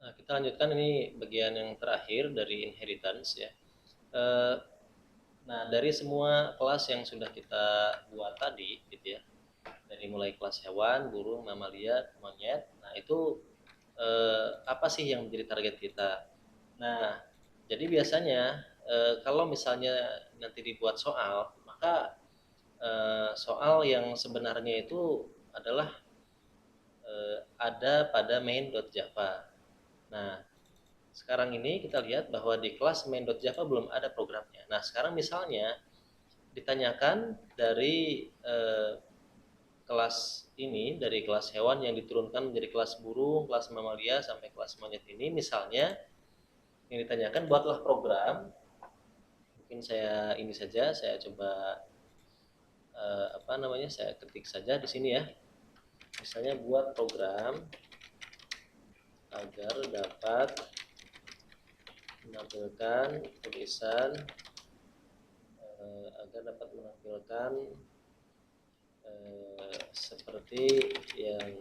Nah, kita lanjutkan ini bagian yang terakhir dari inheritance ya. Eh, Nah, dari semua kelas yang sudah kita buat tadi, gitu ya, dari mulai kelas hewan, burung, mamalia, monyet, nah itu apa sih yang menjadi target kita? Nah, jadi biasanya kalau misalnya nanti dibuat soal, maka soal yang sebenarnya itu adalah ada pada main.java. Nah, sekarang ini kita lihat bahwa di kelas main.java belum ada programnya. Nah, sekarang misalnya ditanyakan dari kelas ini, dari kelas hewan yang diturunkan menjadi kelas burung, kelas mamalia sampai kelas monyet ini, misalnya yang ditanyakan buatlah program. Mungkin saya ini saja, saya coba apa namanya, saya ketik saja di sini ya. Misalnya buat program agar dapat menampilkan tulisan agar dapat menampilkan seperti yang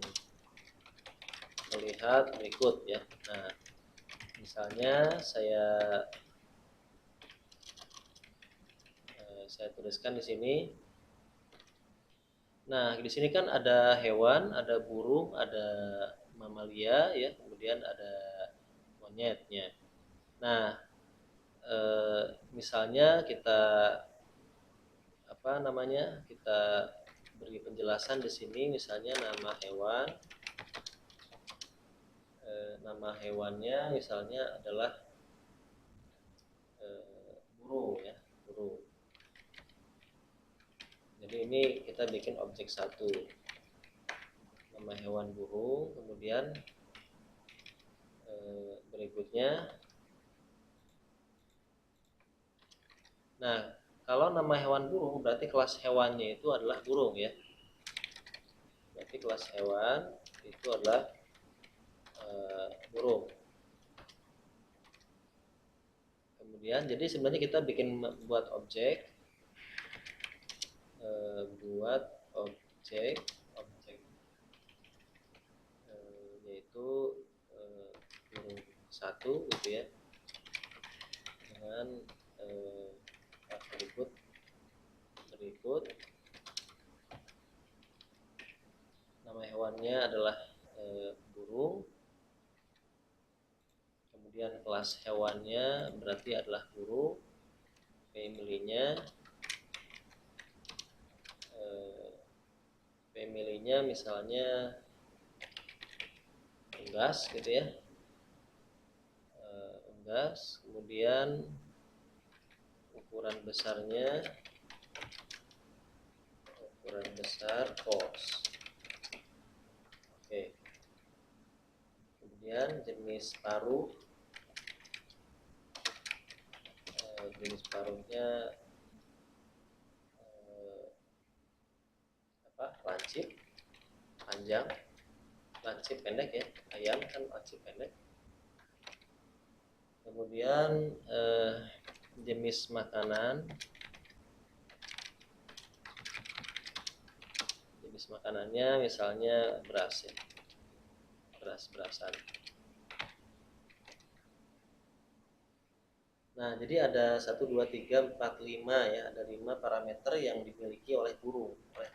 terlihat berikut ya. Nah, misalnya saya tuliskan di sini. Nah, di sini kan ada hewan, ada burung, ada mamalia ya, kemudian ada monyetnya. Nah, misalnya kita apa namanya? Kita beri penjelasan di sini misalnya nama hewannya misalnya adalah burung ya, burung. Jadi ini kita bikin objek satu, nama hewan burung, kemudian berikutnya. Nah, kalau nama hewan burung berarti kelas hewannya itu adalah burung ya. Berarti kelas hewan itu adalah burung. Kemudian jadi sebenarnya kita buat objek buat objek objek yaitu burung satu gitu ya, dengan berikut berikut nama hewannya adalah burung, kemudian kelas hewannya berarti adalah burung, family-nya misalnya unggas gitu ya, unggas, kemudian ukuran besar pos. Oke. Kemudian jenis paruhnya lancip panjang, lancip pendek ya, ayam kan lancip pendek. Kemudian jenis makanannya misalnya beras ya, berasan. Nah, jadi ada 1, 2, 3, 4, 5 ya, ada 5 parameter yang dimiliki oleh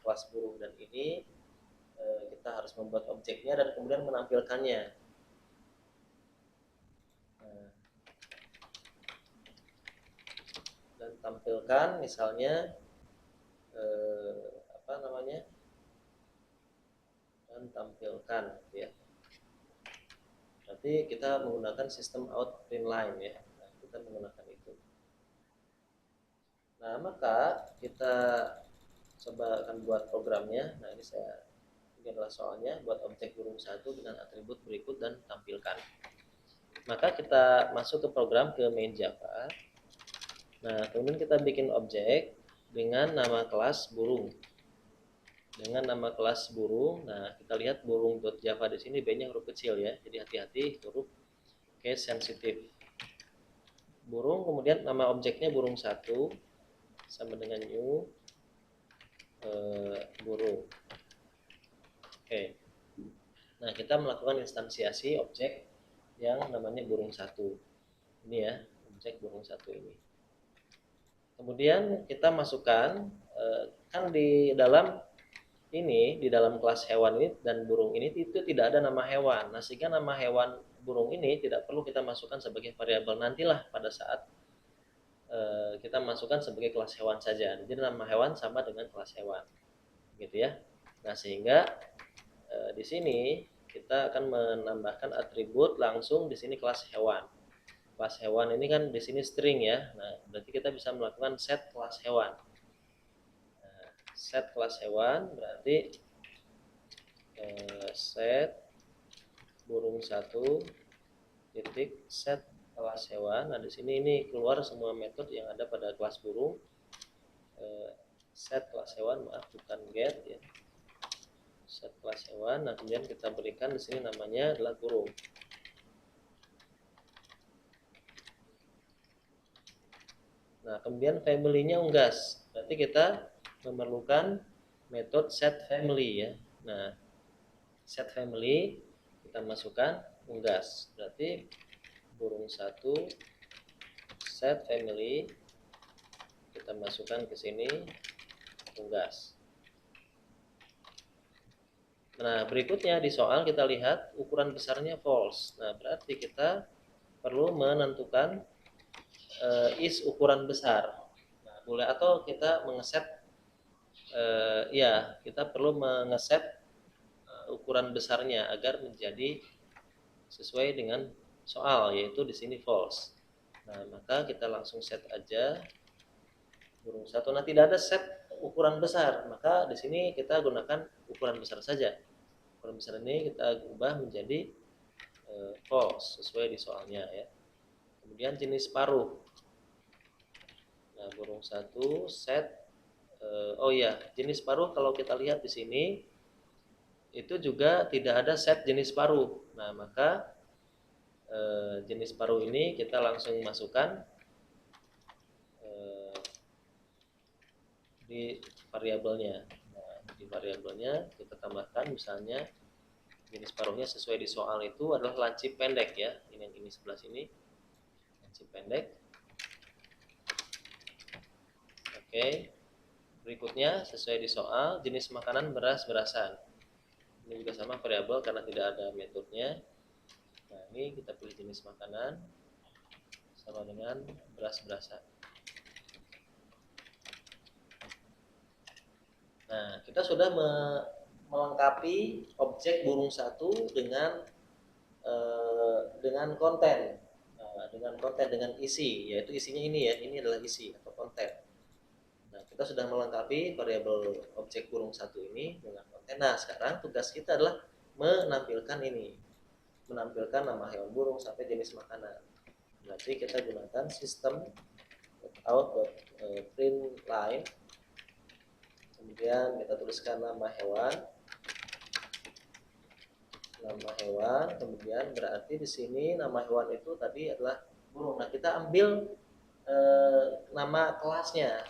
kelas burung, dan ini kita harus membuat objeknya dan kemudian menampilkannya. Nah, dan tampilkan misalnya apa namanya? Dan tampilkan ya. Berarti kita menggunakan sistem out print line ya. Nah, kita menggunakan itu. Nah, maka kita coba akan buat programnya. Nah, ini adalah soalnya, buat objek burung satu dengan atribut berikut dan tampilkan. Maka kita masuk ke program, ke main Java. Nah, kemudian kita bikin objek dengan nama kelas burung. Nah, kita lihat burung.java di sini B-nya huruf kecil ya. Jadi hati-hati, huruf case sensitive. Burung, kemudian nama objeknya burung satu sama dengan new burung. Oke. Nah, kita melakukan instansiasi objek yang namanya burung satu. Ini ya, objek burung satu ini. Kemudian kita masukkan kan di dalam kelas hewan ini dan burung ini itu tidak ada nama hewan. Nah, sehingga nama hewan burung ini tidak perlu kita masukkan sebagai variabel, nantilah pada saat kita masukkan sebagai kelas hewan saja. Jadi nama hewan sama dengan kelas hewan, gitu ya. Nah, sehingga di sini kita akan menambahkan atribut langsung di sini kelas hewan. Kelas hewan ini kan di sini string ya. Nah, berarti kita bisa melakukan set kelas hewan. Nah, set kelas hewan berarti set burung satu titik set kelas hewan. Nah, di sini ini keluar semua metode yang ada pada kelas burung. Set kelas hewan, maaf bukan get ya. Set kelas hewan. Nah, kemudian kita berikan di sini namanya adalah burung. Nah, kemudian family-nya unggas. Berarti kita memerlukan metode set family ya. Nah, set family kita masukkan unggas. Berarti burung satu set family kita masukkan ke sini unggas. Nah, berikutnya di soal kita lihat ukuran besarnya false. Nah, berarti kita perlu menentukan is ukuran besar. Nah, boleh atau kita mengeset ya, kita perlu mengeset ukuran besarnya agar menjadi sesuai dengan soal, yaitu di sini false. Nah, maka kita langsung set aja burung satu. Nah, tidak ada set ukuran besar, maka di sini kita gunakan ukuran besar saja. Ukuran besar ini kita ubah menjadi false sesuai di soalnya ya. Kemudian jenis paruh. Nah, burung satu set oh ya, jenis paruh kalau kita lihat di sini itu juga tidak ada set jenis paruh. Nah, maka jenis paruh ini kita langsung masukkan di variabelnya. Nah, di variabelnya kita tambahkan misalnya jenis paruhnya sesuai di soal itu adalah lancip pendek ya. Ini yang ini sebelah sini. Lancip pendek. Oke. Berikutnya sesuai di soal jenis makanan beras-berasan. Ini juga sama variabel karena tidak ada metodenya. Nah, ini kita pilih jenis makanan sama dengan beras-berasan. Nah, kita sudah melengkapi objek burung satu dengan konten, dengan isi, yaitu isinya ini ya, ini adalah isi atau konten. Nah, kita sudah melengkapi variabel objek burung satu ini dengan konten. Nah, sekarang tugas kita adalah menampilkan nama hewan burung sampai jenis makanan. Berarti kita gunakan sistem out.print line. Kemudian kita tuliskan nama hewan, kemudian berarti di sini nama hewan itu tadi adalah burung. Nah, kita ambil nama kelasnya.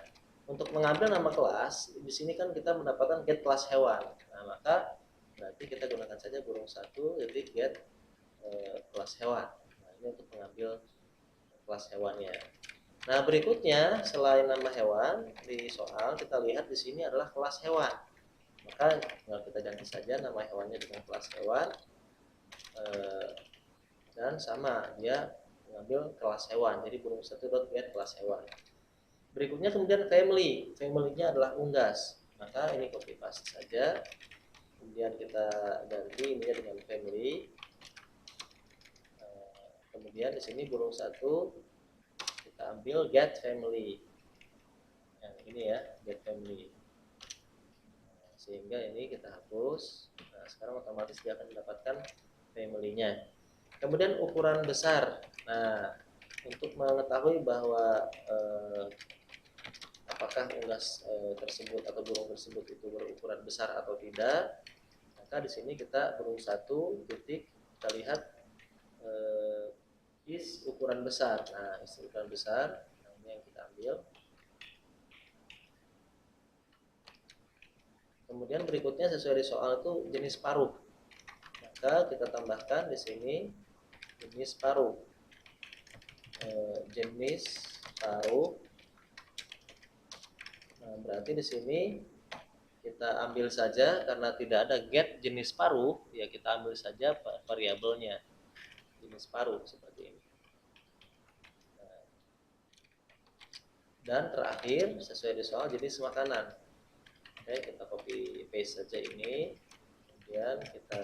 Untuk mengambil nama kelas, di sini kan kita mendapatkan get kelas hewan. Nah, maka berarti kita gunakan saja burung satu jadi get kelas hewan. Nah, ini untuk mengambil kelas hewannya. Nah, berikutnya selain nama hewan di soal kita lihat di sini adalah kelas hewan. Maka tinggal kita ganti saja nama hewannya dengan kelas hewan dan sama dia mengambil kelas hewan. Jadi burung satu get kelas hewan. Berikutnya kemudian family-nya adalah unggas. Maka ini copy paste saja. Kemudian kita ganti ini dengan family. Kemudian di sini burung satu kita ambil get family. Yang ini ya, get family. Sehingga ini kita hapus. Nah, sekarang otomatis dia akan mendapatkan family-nya. Kemudian ukuran besar. Nah, untuk mengetahui bahwa apakah unggas tersebut atau burung tersebut itu berukuran besar atau tidak, maka di sini kita burung satu titik kita lihat is ukuran besar. Nah, is ukuran besar ini yang kita ambil. Kemudian berikutnya sesuai di soal itu jenis paruh. Maka kita tambahkan di sini jenis paruh. Jenis paruh. Nah, berarti di sini kita ambil saja karena tidak ada get jenis paruh, ya kita ambil saja variabelnya jenis paruh seperti ini. Nah, dan terakhir sesuai di soal jenis makanan. Oke, kita copy paste saja ini, kemudian kita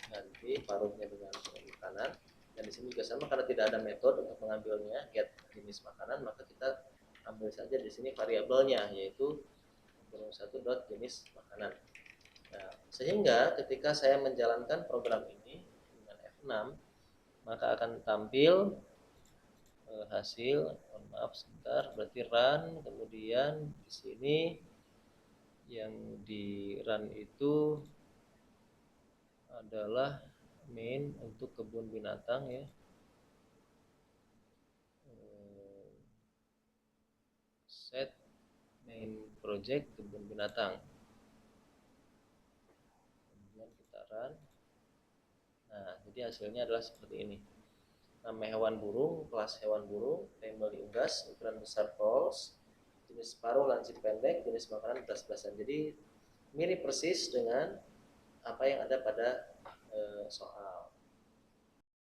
ganti paruhnya dengan makanan. Dan di sini juga sama karena tidak ada metode untuk mengambilnya get jenis makanan, maka kita ambil saja di sini variabelnya yaitu satu dot jenis makanan. Nah, sehingga ketika saya menjalankan program ini dengan F6, maka akan tampil hasil. Maaf sebentar, berarti run. Kemudian di sini yang di run itu adalah main untuk kebun binatang ya. Set main project kebun binatang. Kemudian kita run. Nah, jadi hasilnya adalah seperti ini. Nama hewan burung, kelas hewan burung, family unggas, ukuran besar false, jenis paruh lancip pendek, jenis makanan beras-berasan. Jadi mirip persis dengan apa yang ada pada soal.